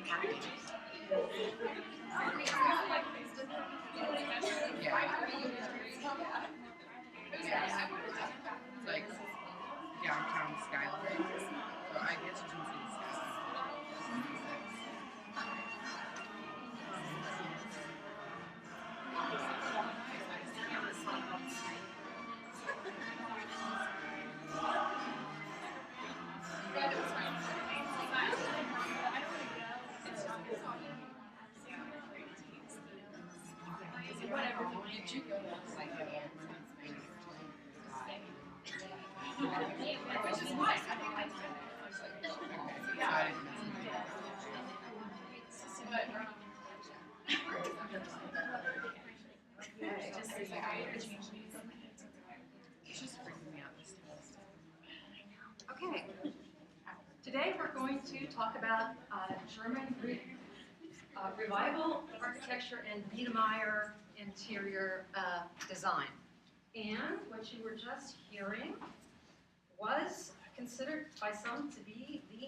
happy. Yeah. It's like downtown skyline. So I guess you can see the skyline. Did you go to like a which is nice. I think that's yeah. It's just freaking me out. Okay. Today we're going to talk about German revival architecture and Biedermeier interior design. And what you were just hearing was considered by some to be the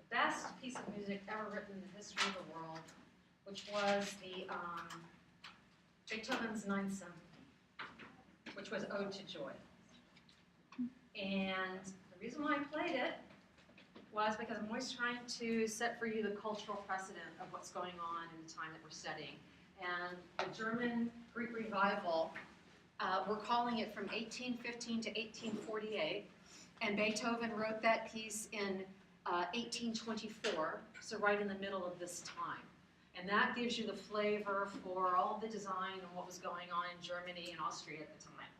best piece of music ever written in the history of the world, which was the Beethoven's Ninth Symphony, which was Ode to Joy. And the reason why I played it was because I'm always trying to set for you the cultural precedent of what's going on in the time that we're studying. And the German Greek Revival, we're calling it from 1815 to 1848, and Beethoven wrote that piece in 1824, so right in the middle of this time. And that gives you the flavor for all the design and what was going on in Germany and Austria at the time.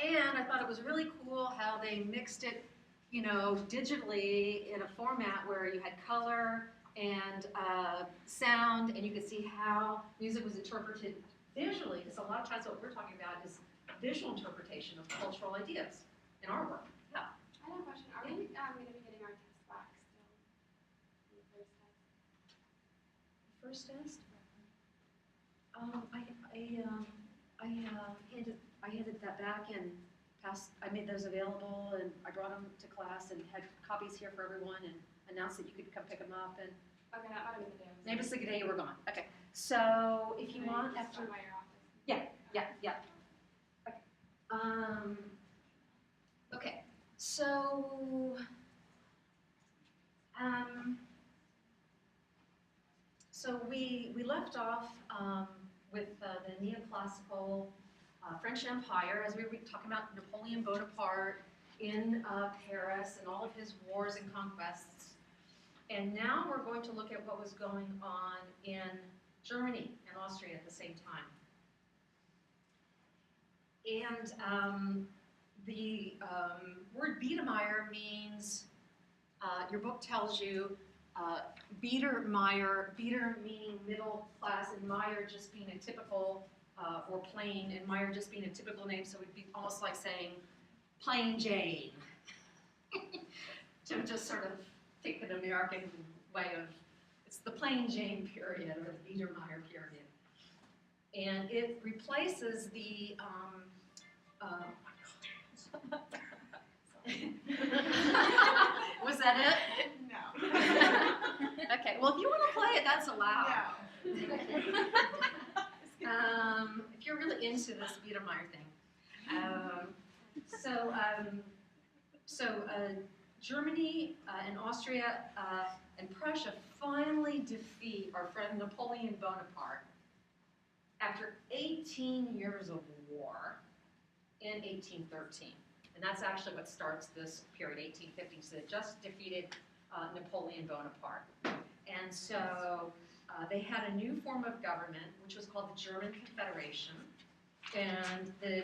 And I thought it was really cool how they mixed it, you know, digitally in a format where you had color and sound, and you could see how music was interpreted visually, because a lot of times what we're talking about is visual interpretation of cultural ideas in our work. Yeah. I have a question. Are we going to be getting our test back still in the first test? First test? I handed that back and I made those available, and I brought them to class and had copies here for everyone and announced that you could come pick them up. And Okay, that might have been the day. maybe it's the day you were gone. Okay. So if you want after. By your office. Yeah. Okay. Okay. So we left off with the neoclassical French Empire, as we were talking about Napoleon Bonaparte in Paris and all of his wars and conquests. And now we're going to look at what was going on in Germany and Austria at the same time. And the word Biedermeier means, your book tells you, Biedermeier, Bieder meaning middle class, and Meyer just being a typical, or plain, and Meyer just being a typical name, so it would be almost like saying plain Jane. To just sort of take an American way of, it's the plain Jane period, or the Biedermeier period. And it replaces the, was that it? No. Okay, well, if you want to play it, that's allowed. No. If you're really into this Biedermeier thing. Germany and Austria and Prussia finally defeat our friend Napoleon Bonaparte after 18 years of war in 1813. And that's actually what starts this period, 1850. So they just defeated Napoleon Bonaparte. And so they had a new form of government, which was called the German Confederation. And the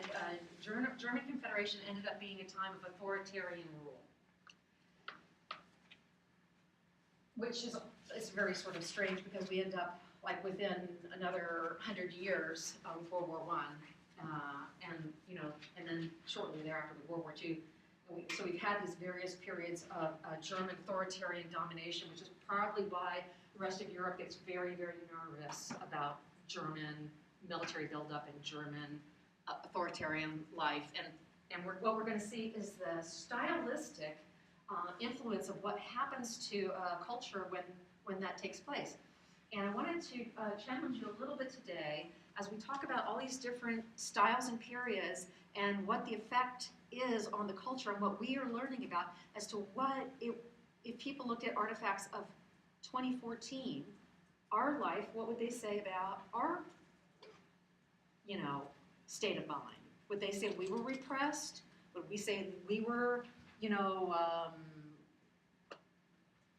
German Confederation ended up being a time of authoritarian rule, which is very sort of strange because we end up like within another 100 years of World War I, and then shortly thereafter with World War II. So we've had these various periods of German authoritarian domination, which is probably why the rest of Europe gets very, very nervous about German military buildup and German authoritarian life. And what we're going to see is the stylistic influence of what happens to a culture when that takes place. And I wanted to challenge you a little bit today as we talk about all these different styles and periods and what the effect is on the culture and what we are learning about as to what, if people looked at artifacts of 2014, our life, what would they say about our, state of mind? Would they say we were repressed? Would we say we were,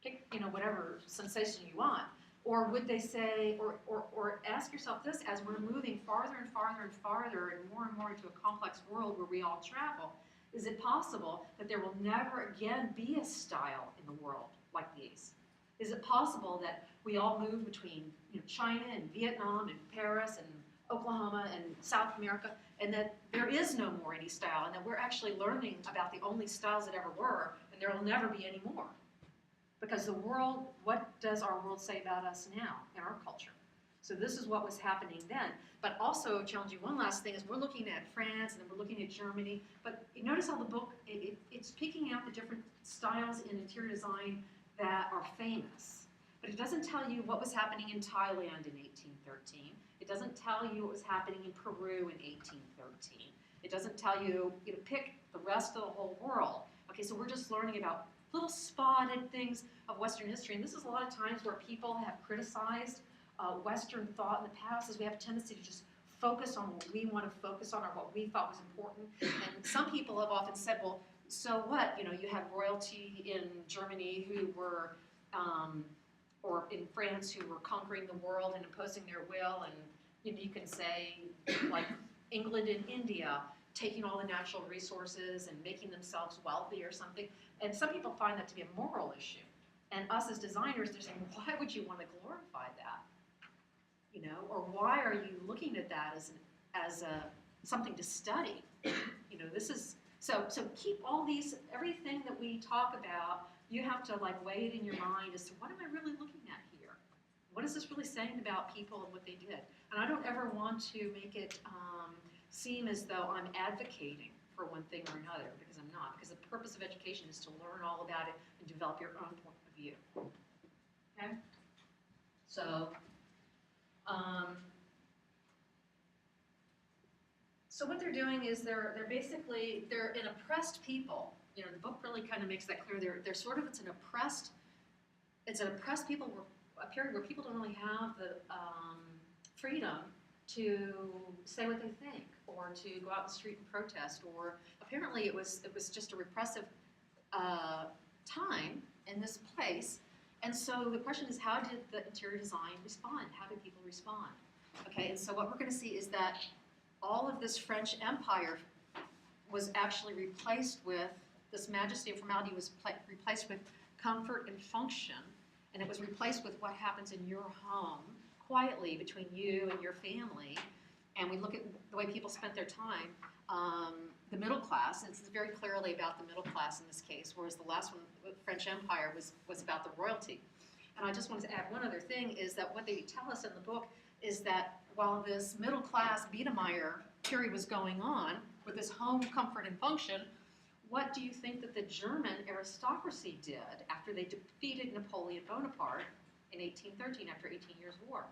pick, whatever sensation you want? Or would they say, or ask yourself this, as we're moving farther and farther and farther and more into a complex world where we all travel, is it possible that there will never again be a style in the world like these? Is it possible that we all move between China and Vietnam and Paris and Oklahoma and South America, and that there is no more any style, and that we're actually learning about the only styles that ever were, and there will never be any more? Because the world, what does our world say about us now in our culture? So this is what was happening then. But also, challenge you, one last thing is we're looking at France and then we're looking at Germany. But you notice how the book, it's picking out the different styles in interior design that are famous. But it doesn't tell you what was happening in Thailand in 1813. It doesn't tell you what was happening in Peru in 1813. It doesn't tell you, pick the rest of the whole world. Okay, so we're just learning about little spotted things of Western history. And this is a lot of times where people have criticized Western thought in the past, is we have a tendency to just focus on what we want to focus on or what we thought was important. And some people have often said, well, so what? You have royalty in Germany who were, or in France who were conquering the world and imposing their will. And you can say, like England and India, taking all the natural resources and making themselves wealthy or something. And some people find that to be a moral issue. And us as designers, they're saying, why would you want to glorify that? Or why are you looking at that as something to study? This is, so keep all these, everything that we talk about, you have to weigh it in your mind as to what am I really looking at here? What is this really saying about people and what they did? And I don't ever want to make it seem as though I'm advocating for one thing or another, because I'm not. Because the purpose of education is to learn all about it and develop your own point of view. Okay? So, so what they're doing is they're an oppressed people. The book really kind of makes that clear. They're sort of, it's an oppressed people, a period where people don't really have the freedom to say what they think, or to go out in the street and protest, or apparently it was just a repressive time in this place. And so the question is, how did the interior design respond? How did people respond? Okay, and so what we're going to see is that all of this French Empire was actually replaced with, this majesty and formality was replaced with comfort and function, and it was replaced with what happens in your home, quietly between you and your family. And we look at the way people spent their time, the middle class, and it's very clearly about the middle class in this case, whereas the last one, the French Empire, was about the royalty. And I just wanted to add one other thing, is that what they tell us in the book is that while this middle class Biedermeier period was going on, with this home comfort and function, what do you think that the German aristocracy did after they defeated Napoleon Bonaparte in 1813, after 18 years' war?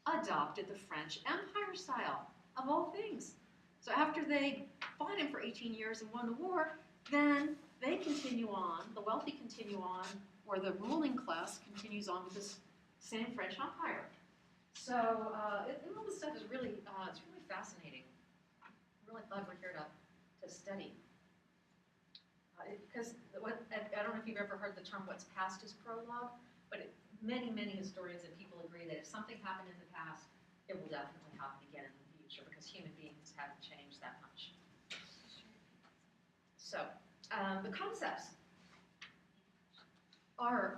Adopted the French Empire style, of all things. So after they fought him for 18 years and won the war, then they continue on, the wealthy continue on, or the ruling class continues on with this same French Empire. So all this stuff is really, it's really fascinating. I'm really glad we're here to study. Because I don't know if you've ever heard the term "what's past is prologue," but many historians and people agree that if something happened in the past, it will definitely happen again in the future, because human beings haven't changed that much. So the concepts are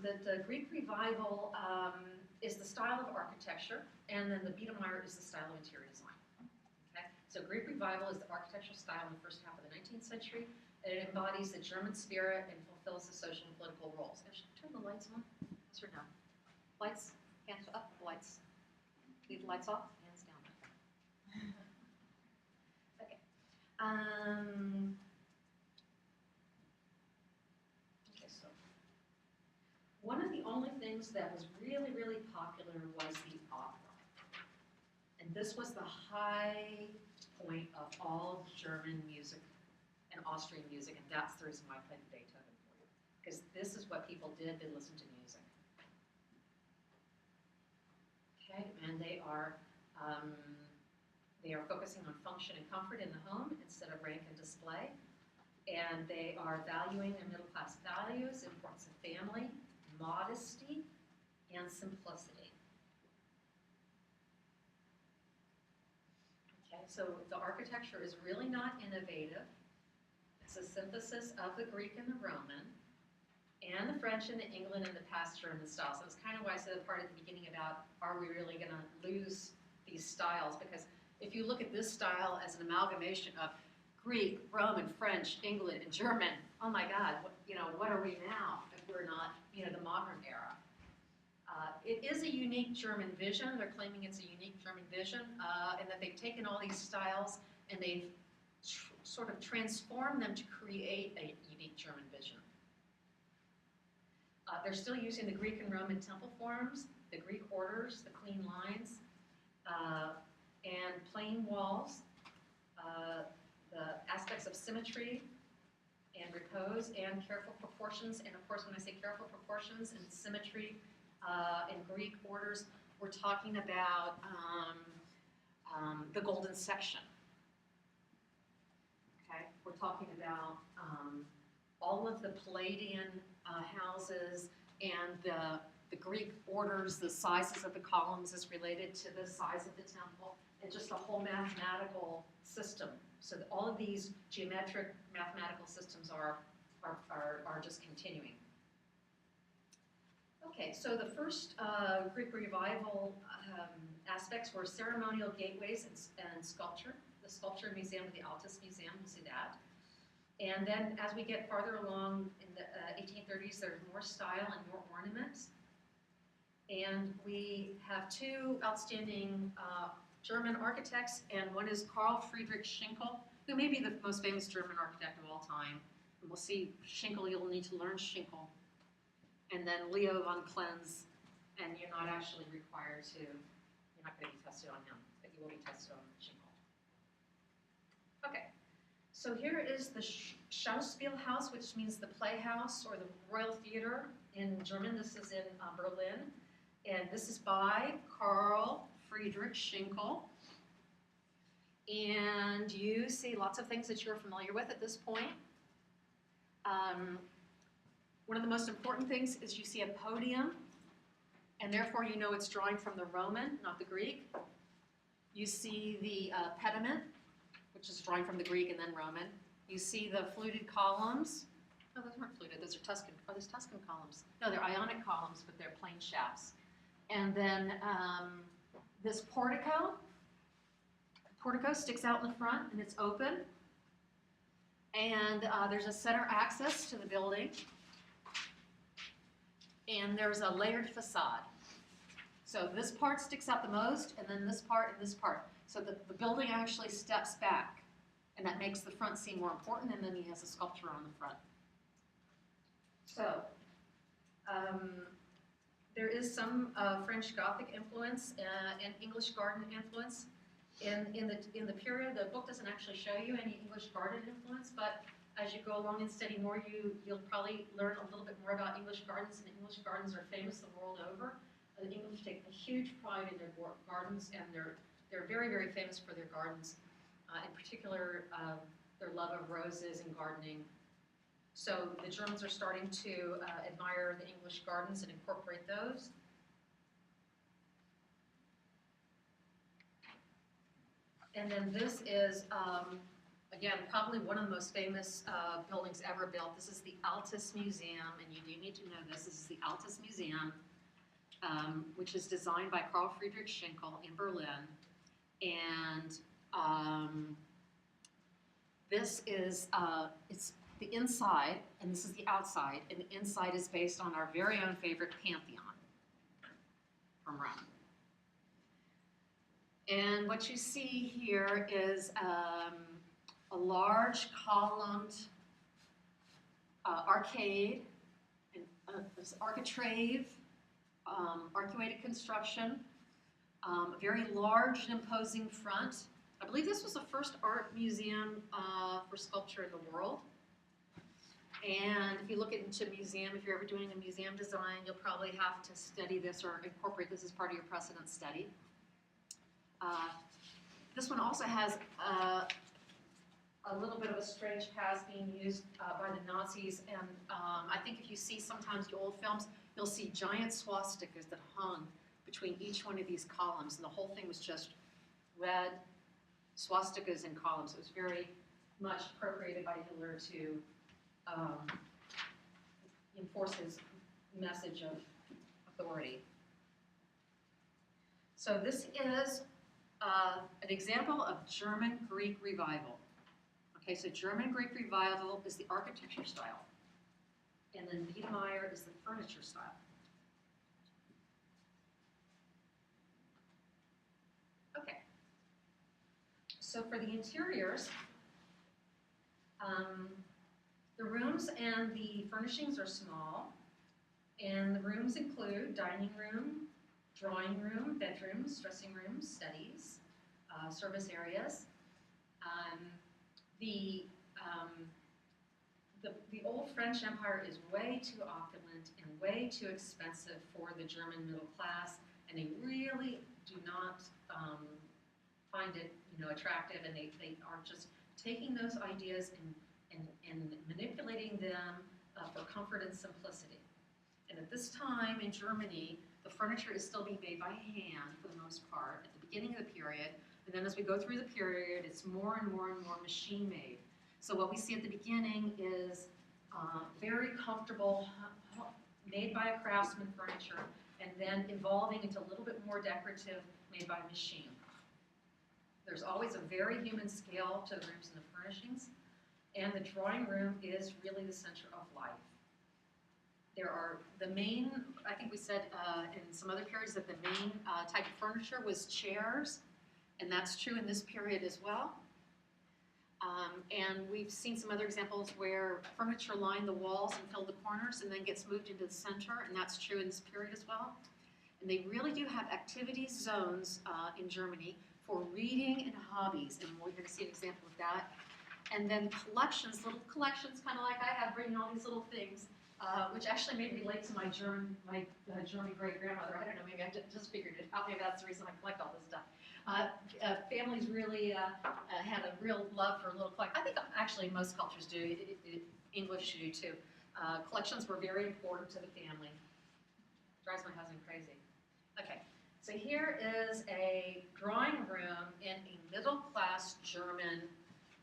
that the Greek Revival is the style of architecture, and then the Biedermeier is the style of interior design. Okay? So Greek Revival is the architectural style in the first half of the 19th century. It embodies the German spirit and fulfills the social and political roles. And should I turn the lights on? Yes or no? Lights? Hands up. Lights. Leave the lights off. Hands down. Okay. things that was really, really popular was the opera. And this was the high point of all German music and Austrian music, and that's the reason why I played Beethoven for you. Because this is what people did, they listened to music. Okay, and they are focusing on function and comfort in the home instead of rank and display. And they are valuing their middle class values, importance of family, modesty, and simplicity. Okay, so the architecture is really not innovative. It's a synthesis of the Greek and the Roman, and the French and the England and the past German styles. So it's kind of why I said the part at the beginning about, are we really going to lose these styles? Because if you look at this style as an amalgamation of Greek, Roman, French, England, and German, oh my God, what are we now if we're not, the modern era? It is a unique German vision. They're claiming it's a unique German vision, and that they've taken all these styles and they've sort of transformed them to create a unique German vision. They're still using the Greek and Roman temple forms, the Greek orders, the clean lines, and plain walls, the aspects of symmetry and repose and careful proportions. And of course, when I say careful proportions and symmetry in Greek orders, we're talking about the golden section. Okay, we're talking about all of the Palladian houses and the Greek orders, the sizes of the columns is related to the size of the temple, and just a whole mathematical system. So that all of these geometric mathematical systems are just continuing. Okay, so the first Greek revival aspects were ceremonial gateways and sculpture. The Sculpture Museum of the Altes Museum, you see that. And then as we get farther along in the 1830s, there's more style and more ornaments. And we have two outstanding German architects, and one is Carl Friedrich Schinkel, who may be the most famous German architect of all time. And we'll see Schinkel, you'll need to learn Schinkel. And then Leo von Klenz, and you're not actually required to, you're not going to be tested on him, but you will be tested on Schinkel. Okay, so here is the Schauspielhaus, which means the playhouse or the Royal Theater in German. This is in Berlin. And this is by Carl Friedrich Schinkel. And you see lots of things that you're familiar with at this point. One of the most important things is you see a podium, and therefore you know it's drawing from the Roman, not the Greek. You see the pediment, which is drawing from the Greek and then Roman. You see the fluted columns. No, those weren't fluted, those are Tuscan. Oh, there's Tuscan columns. No, they're Ionic columns, but they're plain shafts. And then this portico. Portico sticks out in the front and it's open. And there's a center access to the building. And there's a layered facade. So this part sticks out the most, and then this part and this part. So the building actually steps back, and that makes the front seem more important, and then he has a sculpture on the front. So there is some French Gothic influence and English garden influence. In the period, the book doesn't actually show you any English garden influence, but as you go along and study more, you'll probably learn a little bit more about English gardens, and English gardens are famous the world over. The English take a huge pride in their gardens, and they're very, very famous for their gardens, in particular their love of roses and gardening. So the Germans are starting to admire the English gardens and incorporate those. And then this is, again, probably one of the most famous buildings ever built. This is the Altes Museum, and you do need to know this. This is the Altes Museum, which is designed by Carl Friedrich Schinkel in Berlin. And this is, it's the inside, and this is the outside, and the inside is based on our very own favorite Pantheon from Rome. And what you see here is a large columned arcade, and this architrave, arcuated construction, very large and imposing front. I believe this was the first art museum for sculpture in the world. And if you look into museum, if you're ever doing a museum design, you'll probably have to study this or incorporate this as part of your precedent study. This one also has a little bit of a strange past being used by the Nazis, and I think if you see sometimes the old films, you'll see giant swastikas that hung between each one of these columns, and the whole thing was just red swastikas in columns. It was very much appropriated by Hitler to enforce his message of authority. So this is an example of German Greek revival. Okay, so German Greek revival is the architecture style, and then Biedermeier is the furniture style. Okay, so for the interiors, the rooms and the furnishings are small, and the rooms include dining room, drawing room, bedrooms, dressing rooms, studies, service areas. The old French Empire is way too opulent and way too expensive for the German middle class, and they really do not find it, attractive, and they are just taking those ideas and manipulating them for comfort and simplicity. And at this time in Germany, the furniture is still being made by hand for the most part at the beginning of the period, and then as we go through the period, it's more and more and more machine made. So what we see at the beginning is very comfortable, made by a craftsman furniture, and then evolving into a little bit more decorative, made by machine. There's always a very human scale to the rooms and the furnishings, and the drawing room is really the center of life. There are the main, I think we said in some other periods that the main type of furniture was chairs, and that's true in this period as well. And we've seen some other examples where furniture lined the walls and filled the corners and then gets moved into the center, and that's true in this period as well. And they really do have activity zones in Germany for reading and hobbies, and we're going to see an example of that. And then collections, little collections, kind of like I have, bringing all these little things, which actually made me relate to my German great-grandmother. I don't know, maybe I just figured it out. Maybe that's the reason I collect all this stuff. Families really had a real love for little collections. I think actually most cultures do. English do too. Collections were very important to the family. Drives my husband crazy. Okay, so here is a drawing room in a middle-class German,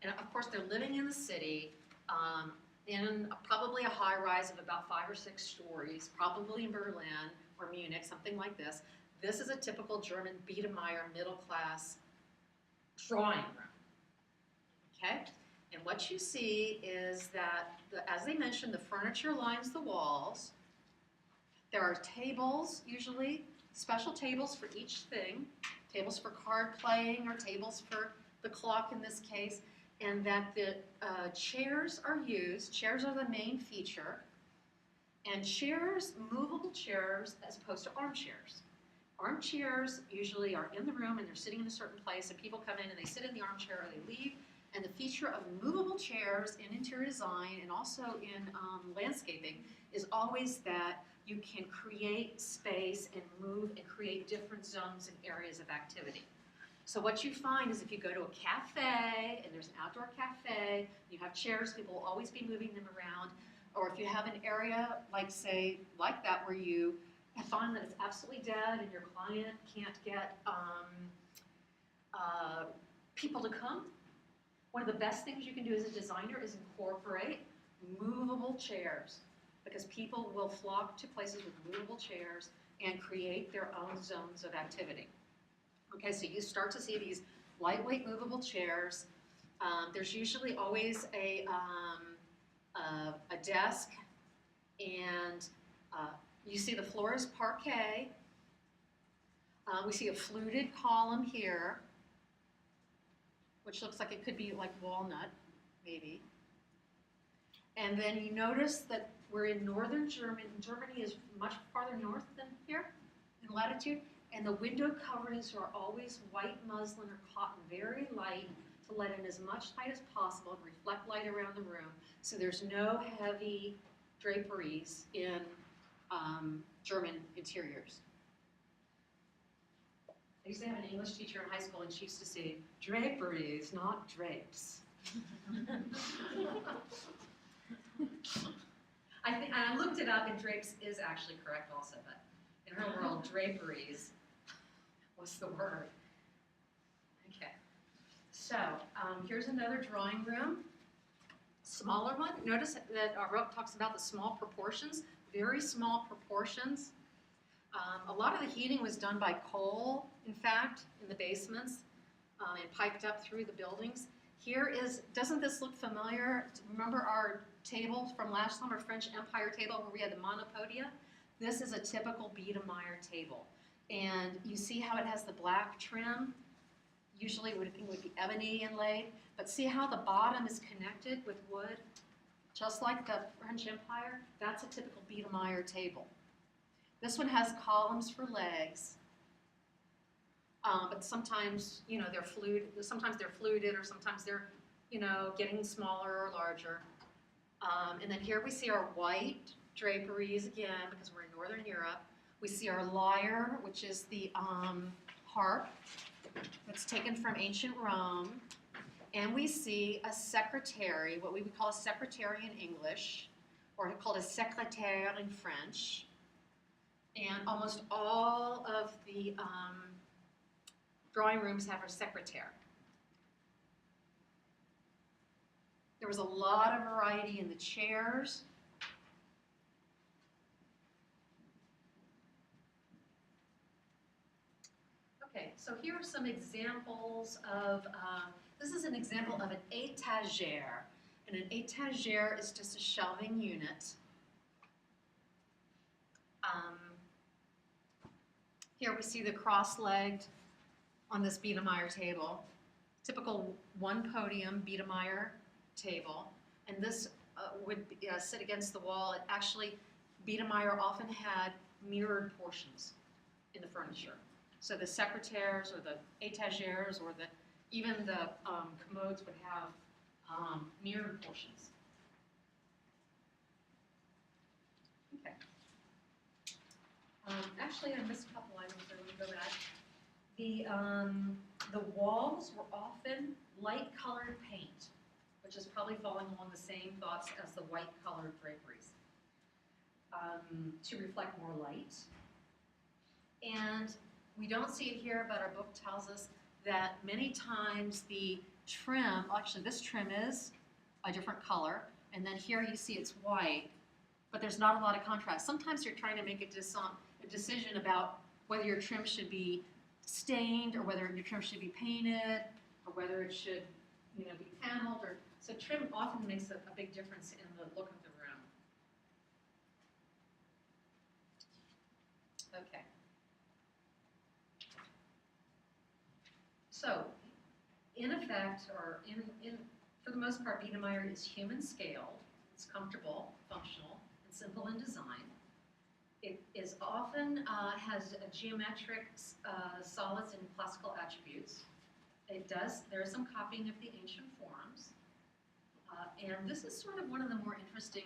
and of course they're living in the city, in probably a high-rise of about 5 or 6 stories, probably in Berlin or Munich, something like this. This is a typical German Biedermeier middle-class drawing room, okay? And what you see is that, as they mentioned, the furniture lines the walls. There are tables, usually, special tables for each thing, tables for card playing or tables for the clock in this case, and that the chairs are used. Chairs are the main feature, and chairs, movable chairs, as opposed to armchairs. Armchairs usually are in the room and they're sitting in a certain place, and people come in and they sit in the armchair or they leave. And the feature of movable chairs in interior design and also in landscaping is always that you can create space and move and create different zones and areas of activity. So what you find is if you go to a cafe and there's an outdoor cafe, you have chairs, people will always be moving them around. Or if you have an area like, say, like that where you find that it's absolutely dead and your client can't get people to come, one of the best things you can do as a designer is incorporate movable chairs, because people will flock to places with movable chairs and create their own zones of activity. Okay, so you start to see these lightweight movable chairs. There's usually always a desk, and you see the floor is parquet. We see a fluted column here, which looks like it could be like walnut, maybe. And then you notice that we're in northern Germany. Germany is much farther north than here in latitude. And the window coverings are always white muslin or cotton, very light, to let in as much light as possible and reflect light around the room. So there's no heavy draperies in German interiors. I used to have an English teacher in high school, and she used to say, draperies, not drapes. I looked it up, and drapes is actually correct also, but in her world, draperies was the word. Okay, so here's another drawing room, smaller one. Notice that our book talks about the small proportions, very small proportions. A lot of the heating was done by coal, in fact, in the basements, and piped up through the buildings. Here is, doesn't this look familiar? Remember our table from last time, our French Empire table where we had the monopodia? This is a typical Biedermeier table. And you see how it has the black trim? Usually it would be ebony inlaid, but see how the bottom is connected with wood? Just like the French Empire, that's a typical Biedermeier table. This one has columns for legs, but sometimes, they're fluted. Sometimes they're fluted, or sometimes they're, getting smaller or larger. And then here we see our white draperies again, because we're in Northern Europe. We see our lyre, which is the harp that's taken from ancient Rome. And we see a secretary, what we would call a secretary in English, or called a secrétaire in French. And almost all of the drawing rooms have a secretary. There was a lot of variety in the chairs. Okay, so here are some examples of, this is an example of an étagère. And an étagère is just a shelving unit. Here we see the cross-legged on this Biedermeier table. Typical one podium Biedermeier table. And this would sit against the wall. It actually, Biedermeier often had mirrored portions in the furniture. So the secretaires or the étagères or even the commodes would have mirrored portions. Okay. Actually, I missed a couple items there. Let me go back. The walls were often light-colored paint, which is probably following along the same thoughts as the white-colored draperies, to reflect more light. And we don't see it here, but our book tells us that many times the trim, actually this trim is a different color, and then here you see it's white, but there's not a lot of contrast. Sometimes you're trying to make a decision about whether your trim should be stained, or whether your trim should be painted, or whether it should, be paneled. So trim often makes a big difference in the look of the room. Okay. So, in effect, or for the most part, Biedermeier is human scaled. It's comfortable, functional, and simple in design. It is often has a geometric solids and classical attributes. There is some copying of the ancient forms. And this is sort of one of the more interesting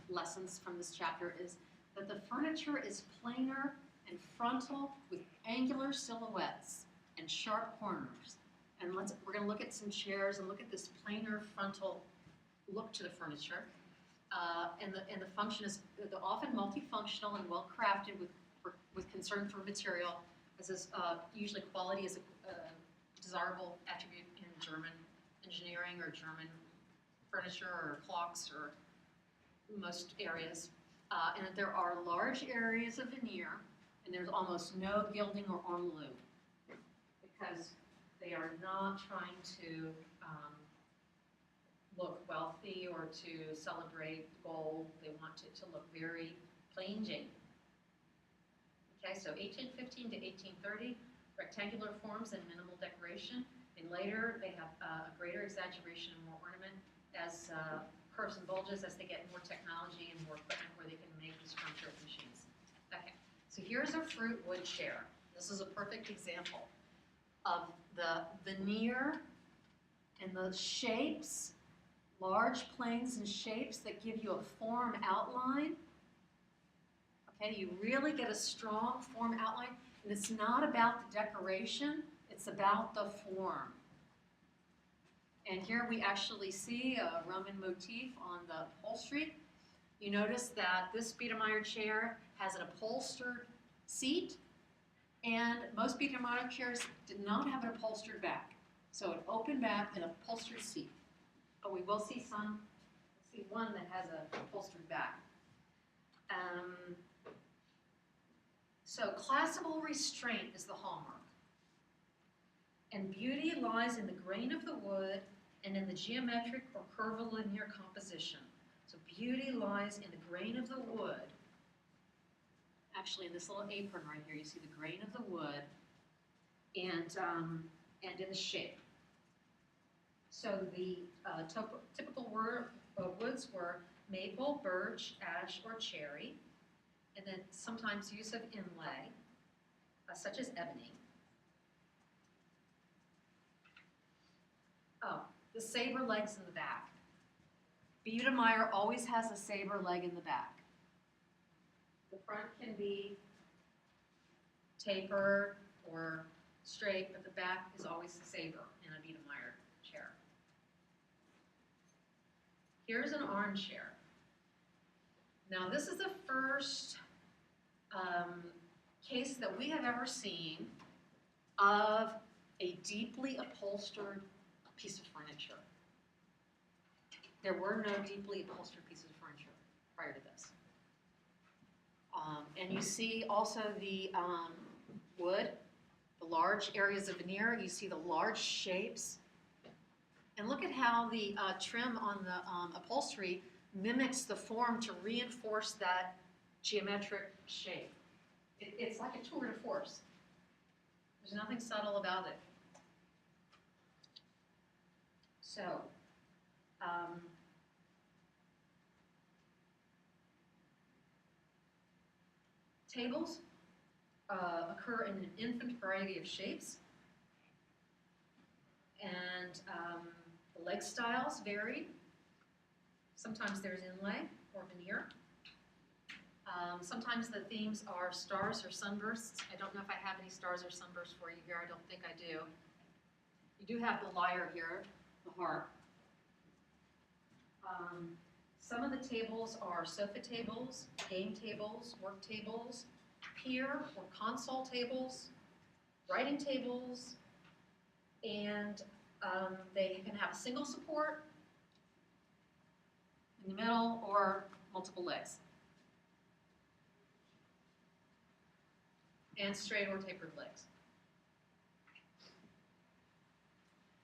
lessons from this chapter, is that the furniture is planar and frontal with angular silhouettes and sharp corners. And we're going to look at some chairs and look at this planar frontal look to the furniture. And the function is often multifunctional and well crafted with concern for material, as is usually quality is a desirable attribute in German engineering or German furniture or clocks or most areas. And there are large areas of veneer, and there's almost no gilding or ormolu, because they are not trying to look wealthy or to celebrate gold. They want it to look very plain Jane. Okay, so 1815 to 1830, rectangular forms and minimal decoration. And later, they have a greater exaggeration and more ornament as curves and bulges as they get more technology and more equipment where they can make these furniture with machines. Okay, so here's a fruit wood chair. This is a perfect example of the veneer and the shapes, large planes and shapes that give you a form outline. Okay, you really get a strong form outline, and it's not about the decoration, it's about the form. And here we actually see a Roman motif on the upholstery. You notice that this Biedermeier chair has an upholstered seat, and most Biedermeier chairs did not have an upholstered back. So an open back and upholstered seat. But we will see one that has an upholstered back. So classical restraint is the hallmark. And beauty lies in the grain of the wood and in the geometric or curvilinear composition. So beauty lies in the grain of the wood. Actually, in this little apron right here, you see the grain of the wood and in the shape. So the typical woods were maple, birch, ash, or cherry, and then sometimes use of inlay, such as ebony. Oh, the saber legs in the back. Biedermeier always has a saber leg in the back. The front can be tapered or straight, but the back is always the saber in a Biedermeier chair. Here's an armchair. Now this is the first case that we have ever seen of a deeply upholstered piece of furniture. There were no deeply upholstered pieces of furniture prior to this. And you see also the wood, the large areas of veneer. You see the large shapes. And look at how the trim on the upholstery mimics the form to reinforce that geometric shape. It's like a tour de force. There's nothing subtle about it. So, tables occur in an infinite variety of shapes, and the leg styles vary. Sometimes there's inlay or veneer. Sometimes the themes are stars or sunbursts. I don't know if I have any stars or sunbursts for you here. I don't think I do. You do have the lyre here, the harp. Some of the tables are sofa tables, game tables, work tables, pier or console tables, writing tables, and they can have a single support in the middle or multiple legs. And straight or tapered legs.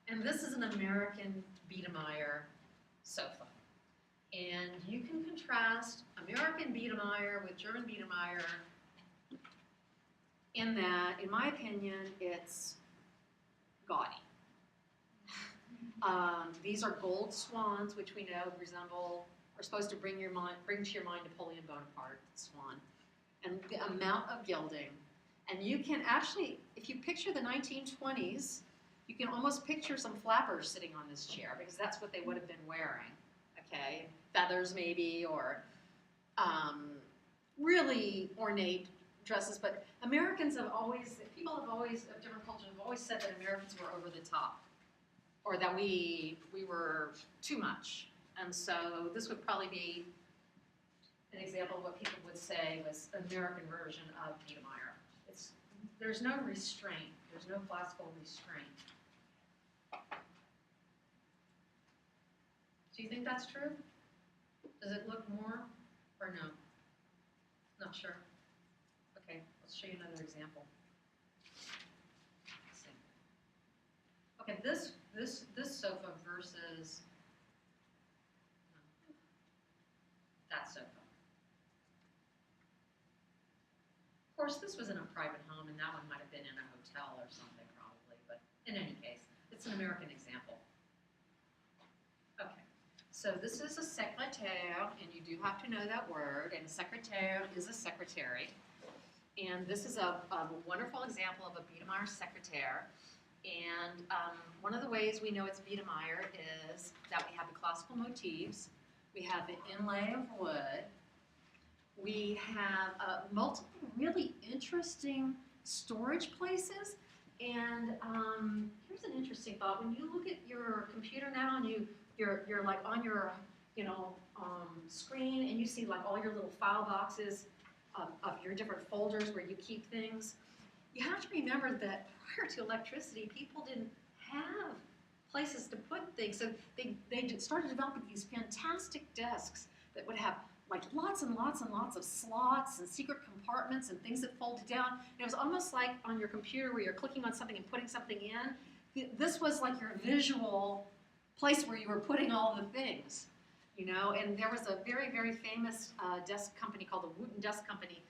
And this is an American Biedermeier sofa. And you can contrast American Biedermeier with German Biedermeier in that, in my opinion, it's gaudy. These are gold swans, which we know are supposed to bring to your mind Napoleon Bonaparte's swan. And the amount of gilding. And you can actually, if you picture the 1920s, you can almost picture some flappers sitting on this chair because that's what they would have been wearing, okay? Feathers maybe, or really ornate dresses. But Americans have always, people have always, of different cultures, have always said that Americans were over the top, or that we were too much. And so this would probably be an example of what people would say was an American version of Biedermeier. There's no restraint. There's no classical restraint. Do you think that's true? Does it look more or no? Not sure. Okay, let's show you another example. Let's see. Okay, this sofa versus that sofa. Of course, this was in a private home, and that one might have been in a hotel or something, probably. But in any case, it's an American example. Okay. So this is a secrétaire, and you do have to know that word, and secrétaire is a secretary. And this is a wonderful example of a Biedermeier secretary. And one of the ways we know it's Biedermeier is that we have the classical motifs, we have the inlay of wood, we have multiple really interesting storage places. And here's an interesting thought: when you look at your computer now, and you're like on your screen, and you see like all your little file boxes of your different folders where you keep things. You have to remember that prior to electricity, people didn't have places to put things. So they started developing these fantastic desks that would have like lots and lots and lots of slots and secret compartments and things that folded down. And it was almost like on your computer where you're clicking on something and putting something in. This was like your visual place where you were putting all the things, you know. And there was a very, very famous desk company called the Wooten Desk Company.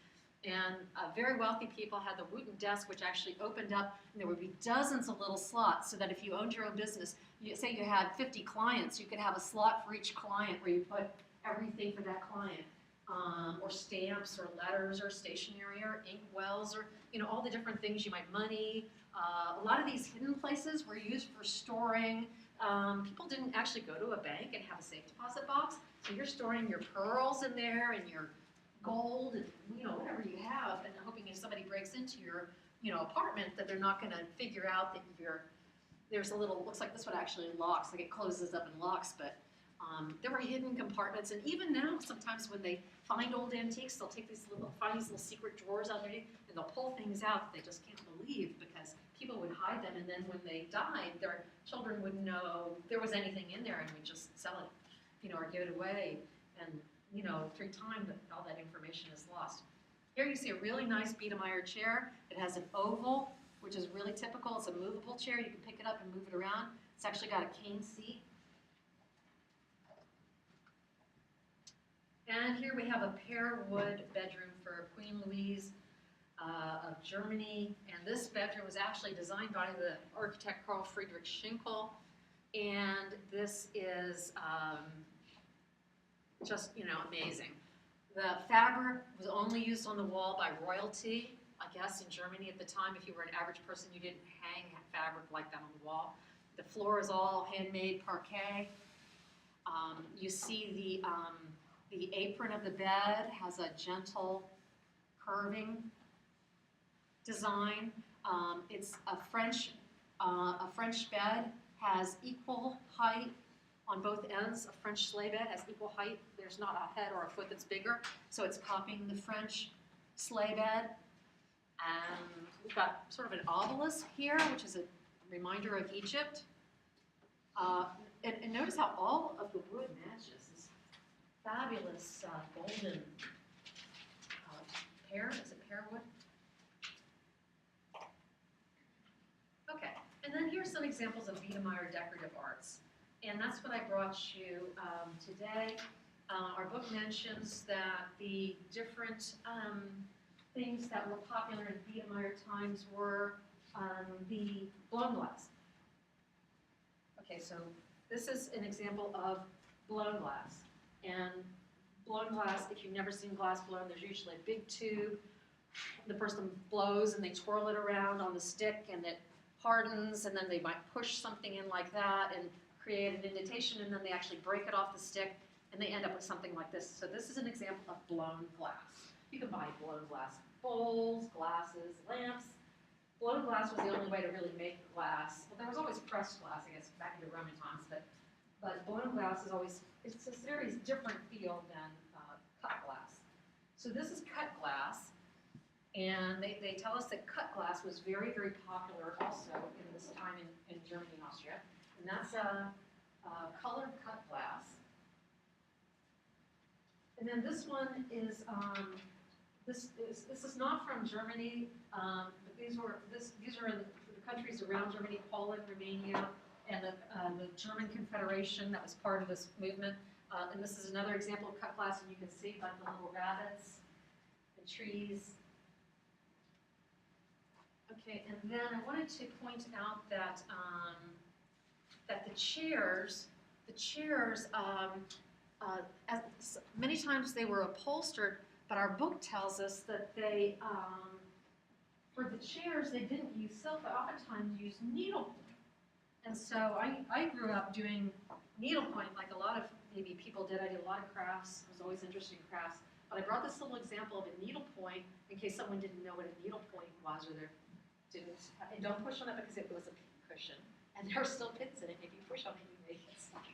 And very wealthy people had the Wooten desk, which actually opened up, and there would be dozens of little slots, so that if you owned your own business, say you had 50 clients, you could have a slot for each client where you put everything for that client, or stamps, or letters, or stationery, or ink wells, or all the different things you might money. A lot of these hidden places were used for storing. People didn't actually go to a bank and have a safe deposit box, so you're storing your pearls in there and your gold and whatever you have, and hoping if somebody breaks into your apartment that they're not going to figure out that there's a little, looks like this one actually locks, like it closes up and locks, but there were hidden compartments. And even now sometimes when they find old antiques, they'll find these little secret drawers underneath, and they'll pull things out that they just can't believe, because people would hide them, and then when they died, their children wouldn't know there was anything in there, and would just sell it, or give it away. And through time, all that information is lost. Here you see a really nice Biedermeier chair. It has an oval, which is really typical. It's a movable chair. You can pick it up and move it around. It's actually got a cane seat. And here we have a pear wood bedroom for Queen Louise of Germany. And this bedroom was actually designed by the architect Carl Friedrich Schinkel. And this is just, amazing. The fabric was only used on the wall by royalty, I guess, in Germany at the time. If you were an average person, you didn't hang fabric like that on the wall. The floor is all handmade parquet. You see the apron of the bed has a gentle curving design. It's a French bed, has equal height on both ends. A French sleigh bed has equal height. There's not a head or a foot that's bigger, so it's copying the French sleigh bed. And we've got sort of an obelisk here, which is a reminder of Egypt. And notice how all of the wood matches. This fabulous golden pear. Is it pear wood? Okay, and then here's some examples of Biedermeier decorative arts. And that's what I brought you today. Our book mentions that the different things that were popular in Biedermeier times were the blown glass. Okay, so this is an example of blown glass. And blown glass, if you've never seen glass blown, there's usually a big tube. The person blows and they twirl it around on the stick, and it hardens, and then they might push something in like that and create an indentation, and then they actually break it off the stick, and they end up with something like this. So this is an example of blown glass. You can buy blown glass bowls, glasses, lamps. Blown glass was the only way to really make glass. Well, there was always pressed glass, I guess, back in the Roman times, but blown glass is always, it's a very different feel than cut glass. So this is cut glass, and they tell us that cut glass was very, very popular also in this time in Germany and Austria. And that's a colored cut glass. And then this one is this is not from Germany, but these are in the countries around Germany: Poland, Romania, and the German Confederation that was part of this movement. And this is another example of cut glass, and you can see like the little rabbits and trees. Okay, and then I wanted to point out that that the chairs the chairs, many times they were upholstered, but our book tells us that they, for the chairs, they didn't use silk, but oftentimes used needlepoint. And so I grew up doing needlepoint like a lot of maybe people did. I did a lot of crafts. I was always interested in crafts. But I brought this little example of a needlepoint in case someone didn't know what a needlepoint was or they didn't. And don't push on it because it was a pin cushion. And there are still pins in it. If you push on it, you make it snap.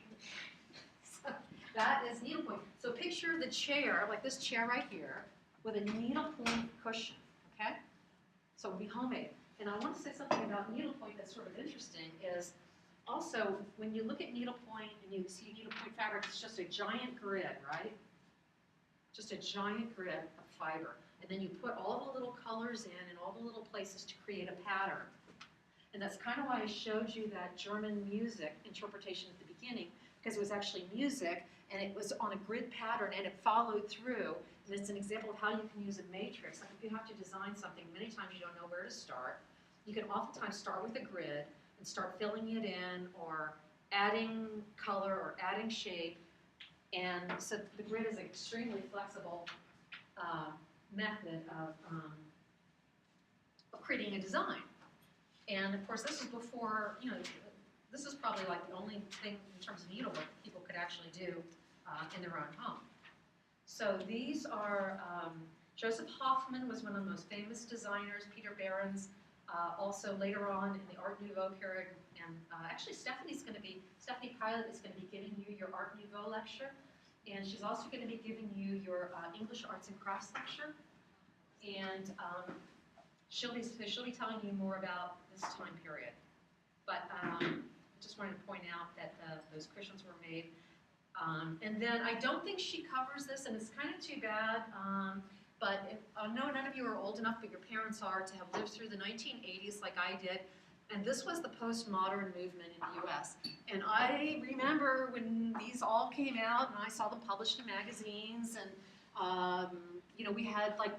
So that is needlepoint. So picture the chair, like this chair right here, with a needlepoint cushion, okay? So it would be homemade. And I want to say something about needlepoint that's sort of interesting is also when you look at needlepoint and you see needlepoint fabric, it's just a giant grid, right? Just a giant grid of fiber. And then you put all the little colors in and all the little places to create a pattern. And that's kind of why I showed you that German music interpretation at the beginning, because it was actually music and it was on a grid pattern and it followed through. And it's an example of how you can use a matrix. Like if you have to design something, many times you don't know where to start. You can oftentimes start with a grid and start filling it in or adding color or adding shape. And so the grid is an extremely flexible method of creating a design. And of course, this is before, you know, this is probably like the only thing in terms of needlework people could actually do in their own home. So these are, Joseph Hoffman was one of the most famous designers, Peter Behrens, also later on in the Art Nouveau period, and actually Stephanie Pilot is going to be giving you your Art Nouveau lecture, and she's also going to be giving you your English Arts and Crafts lecture, and she'll be telling you more about this time period. But I just wanted to point out that those cushions were made. And then I don't think she covers this, and it's kind of too bad, but I know none of you are old enough, but your parents are, to have lived through the 1980s like I did. And this was the postmodern movement in the US. And I remember when these all came out and I saw them published in magazines, and you know, we had like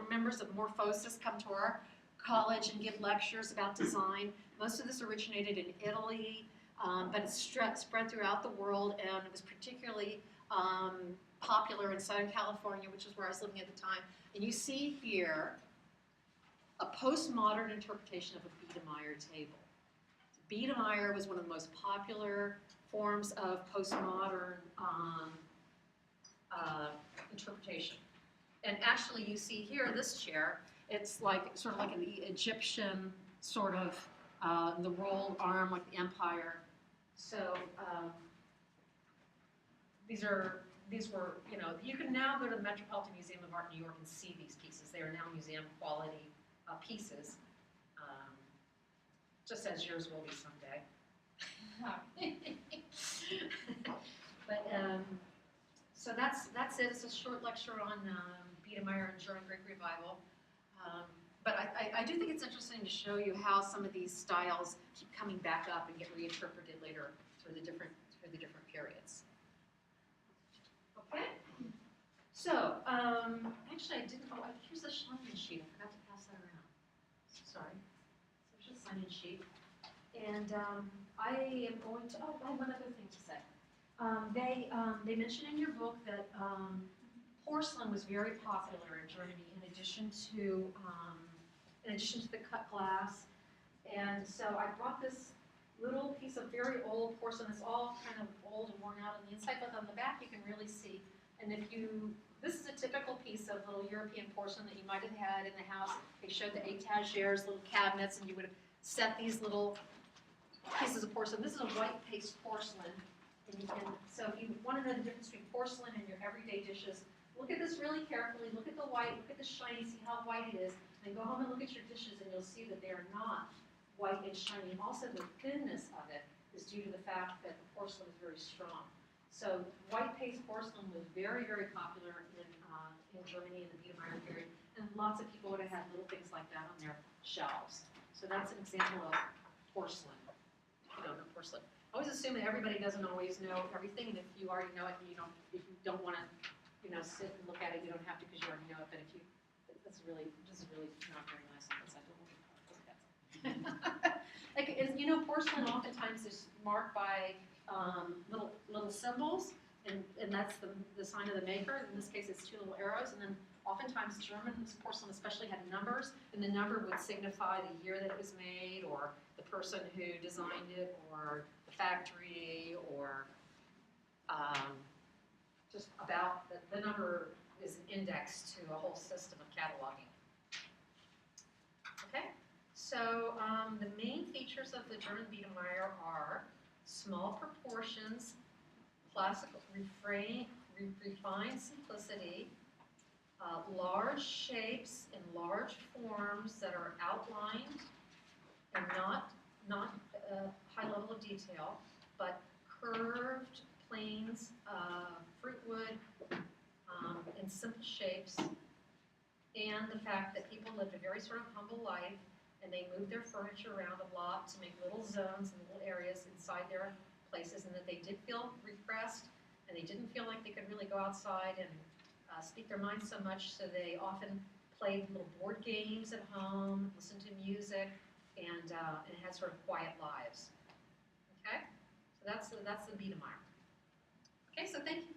members of Morphosis come to our college and give lectures about design. Most of this originated in Italy, but it spread throughout the world, and it was particularly popular in Southern California, which is where I was living at the time. And you see here a postmodern interpretation of a Biedermeier table. Biedermeier was one of the most popular forms of postmodern interpretation. And actually, you see here this chair. It's like sort of like an Egyptian sort of the rolled arm, like the empire. So these were, you know, you can now go to the Metropolitan Museum of Art in New York and see these pieces. They are now museum quality pieces, just as yours will be someday. But so that's it. It's a short lecture on Biedermeier and German Greek Revival. But I do think it's interesting to show you how some of these styles keep coming back up and get reinterpreted later through the different periods. Okay. So actually, I didn't. Oh, here's the sign-in sheet. I forgot to pass that around. Sorry. So here's the sign-in sheet, and I am going to. Oh, I have one other thing to say. They mention in your book that porcelain was very popular in Germany, in addition to the cut glass. And so I brought this little piece of very old porcelain. It's all kind of old and worn out on the inside, but on the back you can really see. And this is a typical piece of little European porcelain that you might have had in the house. They showed the étagères, little cabinets, and you would have set these little pieces of porcelain. This is a white paste porcelain. So if you want to know the difference between porcelain and your everyday dishes, look at this really carefully. Look at the white, look at the shiny, see how white it is. Then go home and look at your dishes and you'll see that they are not white and shiny. Also, the thinness of it is due to the fact that the porcelain is very strong. So white paste porcelain was very, very popular in Germany in the Biedermeier period. And lots of people would have had little things like that on their shelves. So that's an example of porcelain. You don't know porcelain. I always assume that everybody doesn't always know everything, and if you already know it, if you don't want to, sit and look at it, you don't have to because you already know it. But if you, this is really not very nice. Like, porcelain oftentimes is marked by little little symbols, and that's the sign of the maker. In this case, it's two little arrows, and then oftentimes German porcelain especially had numbers, and the number would signify the year that it was made, or the person who designed it, or the factory, or just about the number is an index to a whole system of cataloging. Okay, so the main features of the German Biedermeier are small proportions, classical refined simplicity, large shapes and large forms that are outlined and not high level of detail, but curved planes, fruitwood, in simple shapes, and the fact that people lived a very sort of humble life, and they moved their furniture around a lot to make little zones and little areas inside their places, and that they did feel repressed, and they didn't feel like they could really go outside and speak their minds so much, so they often played little board games at home, listened to music, and had sort of quiet lives. Okay, so that's the Biedermeier. Okay, so thank you.